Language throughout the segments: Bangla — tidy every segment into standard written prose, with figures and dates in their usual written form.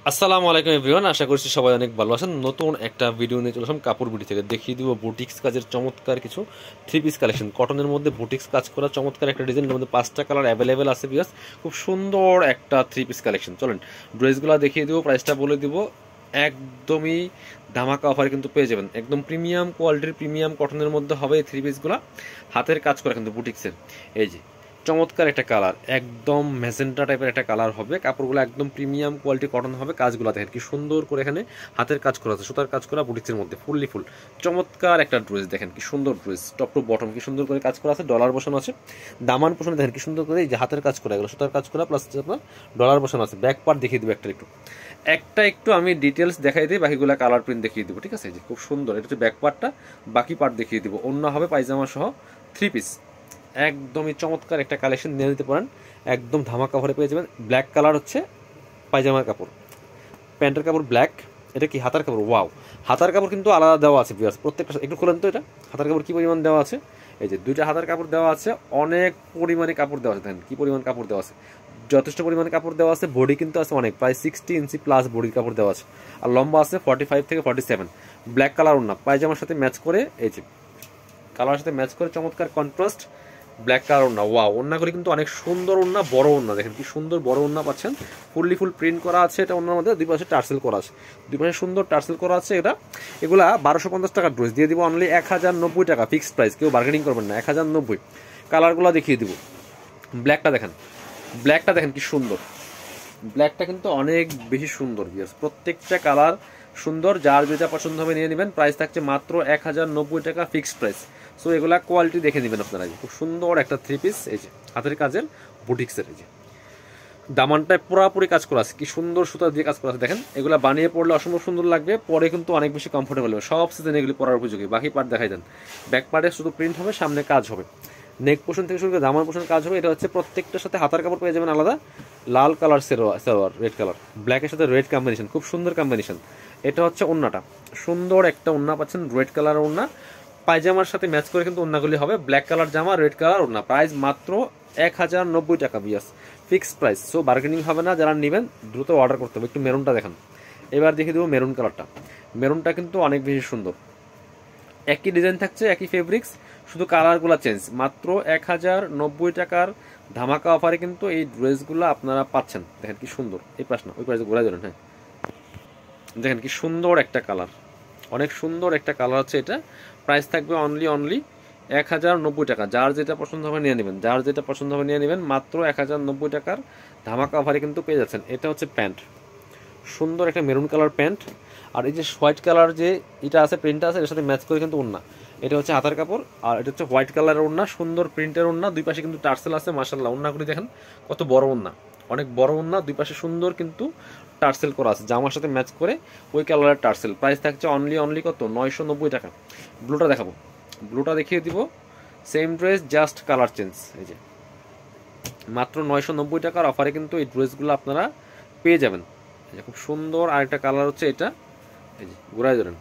আসসালামু আলাইকুম এভরিওয়ান, আশা করছি সবাই অনেক ভালো আছেন। নতুন একটা ভিডিও নিয়ে চলে আসলাম কাপড় বিডি থেকে। দেখিয়ে দিব বুটিক্স কাজের চমৎকার কিছু থ্রি পিস কালেকশন। কটনের মধ্যে বুটিক্স কাজ করা চমৎকার একটা ডিজাইনের মধ্যে 5টা কালার অ্যাভেলেবেল আছে বিয়াস। খুব সুন্দর একটা থ্রি পিস কালেকশন। চলেন ড্রেসগুলো দেখিয়ে দিব, প্রাইসটা বলে দিব। একদমই ধামাকা অফারে কিন্তু পেয়ে যাবেন। একদম প্রিমিয়াম কোয়ালিটির প্রিমিয়াম কটনের মধ্যে হবে এই থ্রি পিসগুলো। হাতের কাজ করা কিন্তু বুটিক্সের। এই যে চমৎকার একটা কালার, একদম ম্যাজেন্টা টাইপের একটা কালার হবে। কাপড়গুলো একদম প্রিমিয়াম কোয়ালিটি কটন হবে। কাজগুলো দেখেন কি সুন্দর করে এখানে হাতের কাজ করা আছে, সুতার কাজ করা বুটিক্সের মধ্যে ফুললি ফুল চমৎকার একটা ড্রেস। দেখেন কি সুন্দর ড্রেস, টপ টু বটম কি সুন্দর করে কাজ করা আছে, ডলার বসানো আছে। দামান পোষণে দেখেন কি সুন্দর করে এই যে হাতের কাজ করা, এগুলো সুতার কাজ করা প্লাস আপনার ডলার বসানো আছে। ব্যাক পার্ট দেখিয়ে দেবো একটা একটু আমি ডিটেলস দেখাই দিই, বাকিগুলো কালার প্রিন্ট দেখিয়ে দেবো, ঠিক আছে? যে খুব সুন্দর, এটা হচ্ছে ব্যাক পার্টটা, বাকি পার্ট দেখিয়ে দিব। অন্য হবে পায়জামা সহ থ্রি পিস, একদমই চমৎকার একটা কালেকশন নিয়ে নিতে পারেন। একদম ধামাকা ভরে পেয়ে যাবেন। ব্ল্যাক কালার হচ্ছে পায়জামার কাপড়, প্যান্টের কাপড় ব্ল্যাক। এটা কি হাতার কাপড়? ওয়াও, হাতার কাপড় কিন্তু আলাদা দেওয়া আছে ভিউয়ার্স। প্রত্যেকটা একটু খোলেন তো, এটা হাতার কাপড় কি পরিমাণ দেওয়া আছে। এই যে দুইটা হাতার কাপড় দেওয়া আছে, অনেক পরিমাণে কাপড় দেওয়া আছে। দেখেন কি পরিমাণ কাপড় দেওয়া আছে, যথেষ্ট পরিমাণে কাপড় দেওয়া আছে। বডি কিন্তু আছে অনেক, প্রায় 60 ইঞ্চি প্লাস বডির কাপড় দেওয়া আছে। আর লম্বা আছে 45 থেকে 47। ব্ল্যাক কালার ওড়না পায়জামার সাথে ম্যাচ করে, এই যে কালারের সাথে ম্যাচ করে চমৎকার কন্ট্রাস্ট ব্ল্যাক কালার ওড়না। ওয়াও, ওড়না করে কিন্তু অনেক সুন্দর ওড়না, বড় ওড়না। দেখেন কি সুন্দর বড় ওড়না পাচ্ছেন, ফুললি ফুল প্রিন্ট করা আছে। এটা ওড়নার মধ্যে দুই পাশে টার্সেল করা আছে, দুই পাশে সুন্দর টার্সেল করা আছে। এগুলা 1250 টাকা ড্রেস দিয়ে দিব অনলি 1090 টাকা ফিক্সড প্রাইস। কেউ বার্গেনিং করবেন না, 1090। কালারগুলো দেখিয়ে দিব। ব্ল্যাকটা দেখেন কি সুন্দর, ব্ল্যাকটা কিন্তু অনেক বেশি সুন্দর ভিউয়ার্স। প্রত্যেকটা কালার সুন্দর, যার যেটা পছন্দ হবে নিয়ে নেবেন। প্রাইস থাকছে মাত্র 1090 টাকা ফিক্সড প্রাইস। সো এগুলা কোয়ালিটি দেখে নেবেন আপনারা। খুব সুন্দর একটা থ্রি পিস, এই যে হাতের কাজের বুটিক্সের। এই যে দামানটায় পুরাপুরি কাজ করা আছে, কি সুন্দর সুতা দিয়ে কাজ করা আছে। দেখেন এগুলা বানিয়ে পড়লে অসম্ভব সুন্দর লাগবে, পরে কিন্তু অনেক বেশি কমফোর্টেবল হবে। সব সিজন এগুলি পরার উপযোগী। বাকি পার্ট দেখাই দেন। ব্যাক পার্টে শুধু প্রিন্ট হবে, সামনে কাজ হবে। নেক পোর্শন থেকে শুরু করে দামান পোর্শন কাজ হবে। এটা হচ্ছে প্রত্যেকটার সাথে হাতার কাপড় পেয়ে যাবেন আলাদা। লাল কালার সালোয়ার, রেড কালার, ব্ল্যাকের সাথে রেড কম্বিনেশন, খুব সুন্দর কম্বিনেশন। এটা হচ্ছে ওড়নাটা, সুন্দর একটা ওড়না পাচ্ছেন, রেড কালার ওড়না। পায়জামার সাথে ম্যাচ করে কিন্তু ওড়নাগুলি হবে। ব্ল্যাক কালার জামা, রেড কালার ওড়না। প্রাইস মাত্র 1090 টাকা বিয়াস, ফিক্সড প্রাইস। সো বার্গেনিং হবে না, যারা নেবেন দ্রুত অর্ডার করতে হবে। একটু মেরুনটা দেখান। এবার দেখিয়ে দেবো মেরুন কালারটা। মেরুনটা কিন্তু অনেক বেশি সুন্দর। একই ডিজাইন থাকছে, একই ফেব্রিক্স, শুধু কালারগুলো চেঞ্জ। মাত্র 1090 টাকার ধামাকা অফারে কিন্তু এই ড্রেসগুলো আপনারা পাচ্ছেন। দেখেন কি সুন্দর, এই পাশ না ওই পাশে ঘোরা ধরেন। হ্যাঁ দেখেন কি সুন্দর একটা কালার, অনেক সুন্দর একটা কালার হচ্ছে এটা। প্রাইস থাকবে অনলি 1090 টাকা। যার যেটা পছন্দ হবে নিয়ে নেবেন, যার যেটা পছন্দ হবে নিয়ে নেবেন। মাত্র 1090 টাকার ধামাকা অফারে কিন্তু পেয়ে যাচ্ছেন। এটা হচ্ছে প্যান্ট, সুন্দর একটা মেরুন কালার প্যান্ট। আর এই যে হোয়াইট কালার যে এটা আছে, প্রিন্টটা আছে, এর সাথে ম্যাচ করে কিন্তু ওড়না। এটা হচ্ছে হাতার কাপড়, আর এটা হচ্ছে হোয়াইট কালারের ওড়না, সুন্দর প্রিন্টের ওড়না। দুই পাশে কিন্তু টার্সেল আছে, মাশাআল্লাহ। ওড়নাগুলি দেখেন কত বড় ওড়না, অনেক বড় ওড়না। দুই পাশে সুন্দর কিন্তু টার্সেল করা আছে, জামার সাথে ম্যাচ করে ওই কালারের টার্সেল। প্রাইস থাকছে অনলি কত? 990 টাকা। ব্লুটা দেখাবো, ব্লুটা দেখিয়ে দিব। Same dress, just colour change. এই যে মাত্র 990 টাকার অফারে কিন্তু এই ড্রেসগুলো আপনারা পেয়ে যাবেন। খুব সুন্দর আরেকটা কালার হচ্ছে এটা, এই যে ঘুরাই ধরেন।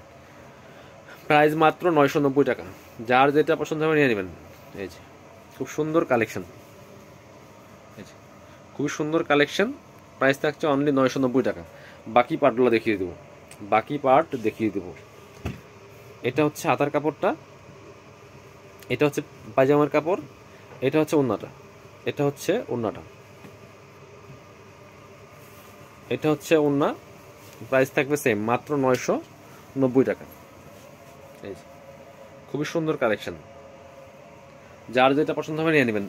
প্রাইস মাত্র 990 টাকা। যার যেটা পছন্দ হবে নিয়ে নেবেন। এই যে খুব সুন্দর কালেকশন, এই যে খুবই সুন্দর কালেকশন। প্রাইস থাকছে অনলি 990 টাকা। বাকি পার্টগুলো দেখিয়ে দেবো, বাকি পার্ট দেখিয়ে দেবো। এটা হচ্ছে হাতার কাপড়টা, এটা হচ্ছে পায়জামার কাপড়, এটা হচ্ছে ওড়নাটা, এটা হচ্ছে ওড়নাটা, এটা হচ্ছে ওড়না। প্রাইস থাকবে সেম, মাত্র 990 টাকা। এই যে খুবই সুন্দর কালেকশন, যার যেটা পছন্দ হবে নিয়ে নেবেন।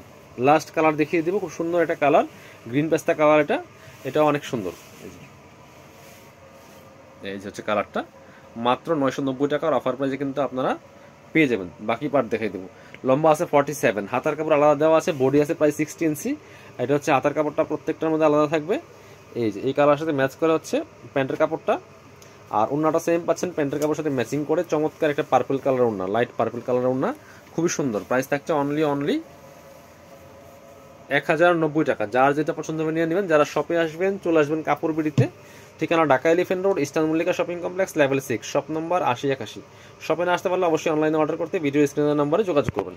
লাস্ট কালার দেখিয়ে দেবো, খুব সুন্দর একটা কালার, গ্রিন পেস্তা কালার। এটাও অনেক সুন্দর। এই যে হচ্ছে কালারটা। মাত্র 990 টাকার অফার প্রাইসে কিন্তু আপনারা পেয়ে যাবেন। বাকি পার্ট দেখিয়ে দেবো। লম্বা আছে 47, হাতার কাপড় আলাদা দেওয়া আছে, বডি আছে প্রায় 60 ইঞ্চি। এটা হচ্ছে হাতার কাপড়টা, প্রত্যেকটার মধ্যে আলাদা থাকবে। এই যে এই কালারের সাথে ম্যাচ করে হচ্ছে প্যান্টের কাপড়টা। আর ওড়নাটা সেম পাচ্ছেন, প্যান্টের কাপড়ের সাথে ম্যাচিং করে চমৎকার একটা পার্পল কালার ওড়না, লাইট পার্পল কালার ওড়না, খুবই সুন্দর। প্রাইস থাকছে অনলি 1090 টাকা। যার যেটা পছন্দ হবে নিয়ে নেবেন। যারা শপে আসবেন, চলে আসবেন কাপড় বিড়িতে। ঠিকানা Dhaka elephant road, eastern Mallika shopping complex, level 6, shop number 8081। শপে না আসতে পারলে অবশ্যই অনলাইনে অর্ডার করতে ভিডিও স্ক্রিনের নম্বরে যোগাযোগ করবেন।